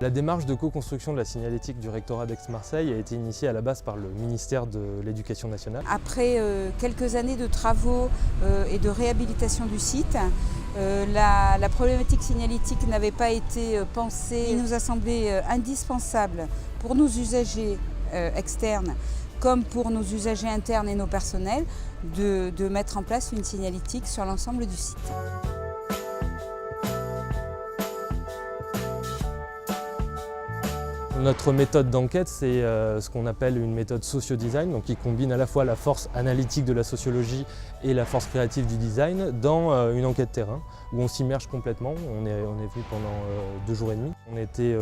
La démarche de co-construction de la signalétique du rectorat d'Aix-Marseille a été initiée à la base par le ministère de l'Éducation nationale. Après quelques années de travaux et de réhabilitation du site, la problématique signalétique n'avait pas été pensée. Il nous a semblé indispensable pour nos usagers externes comme pour nos usagers internes et nos personnels de mettre en place une signalétique sur l'ensemble du site. Notre méthode d'enquête, c'est ce qu'on appelle une méthode socio-design, donc qui combine à la fois la force analytique de la sociologie et la force créative du design dans une enquête terrain où on s'immerge complètement. On est venu pendant 2 jours et demi. On était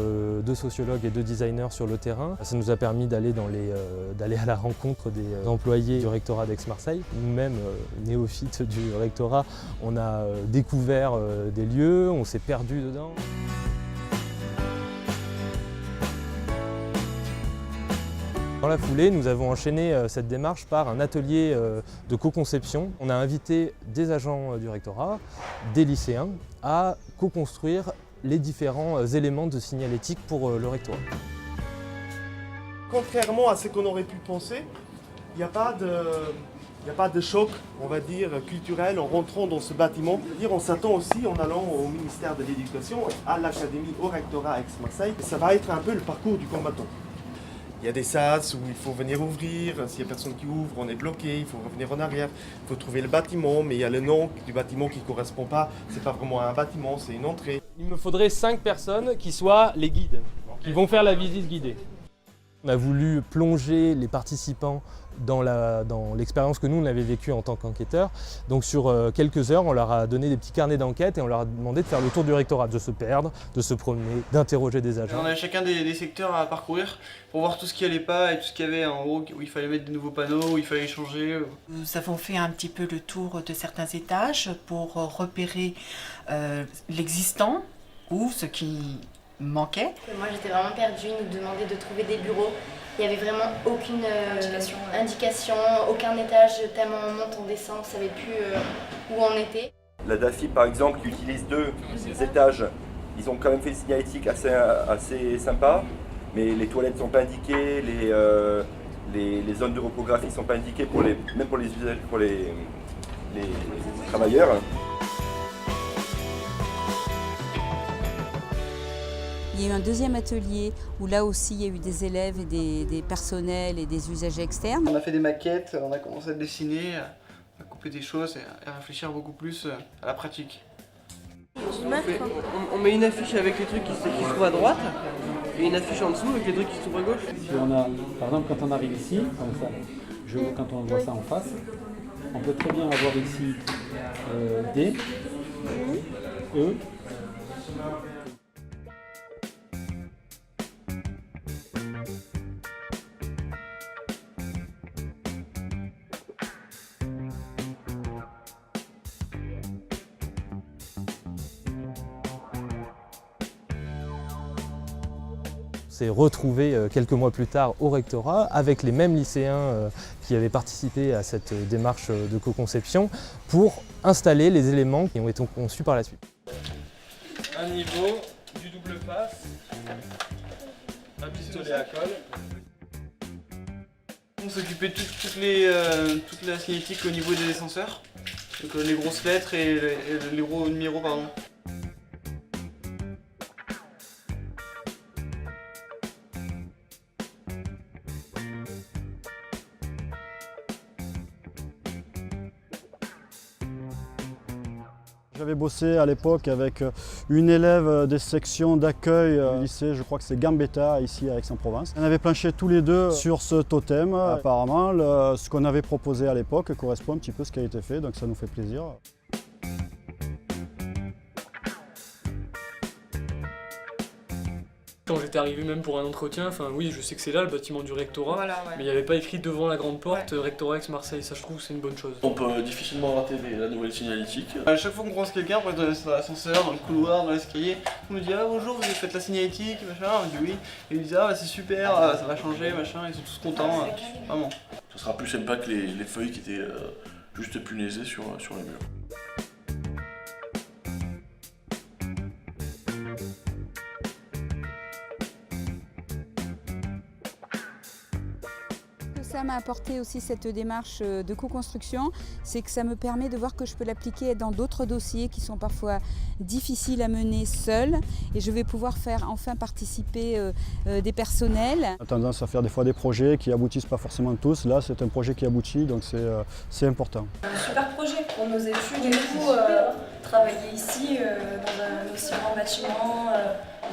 2 sociologues et 2 designers sur le terrain. Ça nous a permis d'aller à la rencontre des employés du rectorat d'Aix-Marseille. Nous-mêmes, néophytes du rectorat, on a découvert des lieux, on s'est perdu dedans. Dans la foulée, nous avons enchaîné cette démarche par un atelier de co-conception. On a invité des agents du rectorat, des lycéens, à co-construire les différents éléments de signalétique pour le rectorat. Contrairement à ce qu'on aurait pu penser, il n'y a pas de choc, on va dire, culturel en rentrant dans ce bâtiment. On s'attend aussi en allant au ministère de l'Éducation, à l'académie, au rectorat Aix-Marseille. Ça va être un peu le parcours du combattant. Il y a des sas où il faut venir ouvrir, s'il n'y a personne qui ouvre, on est bloqué, il faut revenir en arrière, il faut trouver le bâtiment, mais il y a le nom du bâtiment qui ne correspond pas, c'est pas vraiment un bâtiment, c'est une entrée. Il me faudrait 5 personnes qui soient les guides, qui vont faire la visite guidée. On a voulu plonger les participants dans l'expérience que nous on avait vécue en tant qu'enquêteurs. Donc sur quelques heures, on leur a donné des petits carnets d'enquête et on leur a demandé de faire le tour du rectorat, de se perdre, de se promener, d'interroger des agents. On avait chacun des secteurs à parcourir pour voir tout ce qui allait pas et tout ce qu'il y avait en haut, où il fallait mettre de nouveaux panneaux, où il fallait changer. Nous avons fait un petit peu le tour de certains étages pour repérer l'existant ou ce qui manquait. Moi j'étais vraiment perdue, ils nous demandaient de trouver des bureaux. Il n'y avait vraiment aucune indication, aucun étage, tellement on monte, on descend, on ne savait plus où on était. La DAFI par exemple qui utilise 2 étages, ils ont quand même fait une signalétique assez sympa, mais les toilettes ne sont pas indiquées, les zones de reprographie ne sont pas indiquées même pour les usagers, pour les travailleurs. Il y a eu un deuxième atelier où là aussi il y a eu des élèves et des personnels et des usagers externes. On a fait des maquettes, on a commencé à dessiner, à couper des choses et à réfléchir beaucoup plus à la pratique. On met une affiche avec les trucs qui se trouvent à droite et une affiche en dessous avec les trucs qui se trouvent à gauche. Si on a, par exemple, quand on arrive ici, comme ça, quand on voit ça en face, on peut très bien avoir ici D, E. s'est retrouvé quelques mois plus tard au rectorat avec les mêmes lycéens qui avaient participé à cette démarche de co-conception pour installer les éléments qui ont été conçus par la suite. Un niveau, du double face, un pistolet à colle. On s'occupait de toute la signalétique au niveau des ascenseurs, donc les grosses lettres et les gros numéros pardon. J'avais bossé à l'époque avec une élève des sections d'accueil du lycée, je crois que c'est Gambetta, ici à Aix-en-Provence. On avait planché tous les deux sur ce totem. Apparemment, ce qu'on avait proposé à l'époque correspond un petit peu à ce qui a été fait, donc ça nous fait plaisir. Quand j'étais arrivé même pour un entretien, enfin oui, je sais que c'est là le bâtiment du rectorat, voilà, ouais. Mais il n'y avait pas écrit devant la grande porte rectorat Aix-Marseille, ça je trouve c'est une bonne chose. On peut difficilement rater la nouvelle signalétique. À chaque fois qu'on croise quelqu'un, dans l'ascenseur, dans le couloir, dans l'escalier, on nous dit ah bonjour, vous avez fait la signalétique, machin, on dit oui, et ils disent ah bah, c'est super, ça va changer, machin, ils sont tous contents, vraiment. Ce sera plus sympa que les feuilles qui étaient juste punaisées sur les murs. m'a apporté aussi cette démarche de co-construction, c'est que ça me permet de voir que je peux l'appliquer dans d'autres dossiers qui sont parfois difficiles à mener seul, et je vais pouvoir faire enfin participer des personnels. On a tendance à faire des fois des projets qui aboutissent pas forcément tous. Là, c'est un projet qui aboutit, donc c'est important. Un super projet pour nos études et tout, travailler ici dans un aussi grand bâtiment,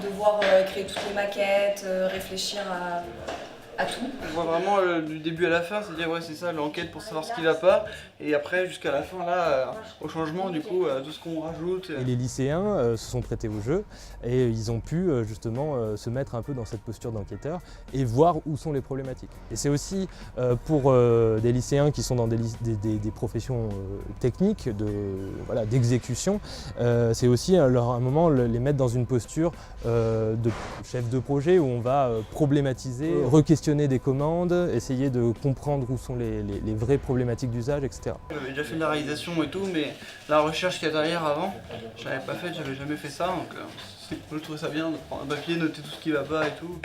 devoir créer toutes les maquettes, réfléchir à tout. On voit vraiment du début à la fin, c'est-à-dire ouais, c'est ça, l'enquête pour savoir ce qui va pas, et après jusqu'à la fin là, au changement du coup, tout ce qu'on rajoute. Et les lycéens se sont prêtés au jeu et ils ont pu justement se mettre un peu dans cette posture d'enquêteur et voir où sont les problématiques. Et c'est aussi pour des lycéens qui sont dans des professions techniques, d'exécution, c'est aussi à un moment les mettre dans une posture de chef de projet où on va problématiser, re-questionner des commandes, essayer de comprendre où sont les vraies problématiques d'usage, etc. J'avais déjà fait de la réalisation et tout, mais la recherche qu'il y a derrière avant, je l'avais pas faite, j'avais jamais fait ça, donc je trouvais ça bien de prendre un papier, noter tout ce qui va pas et tout.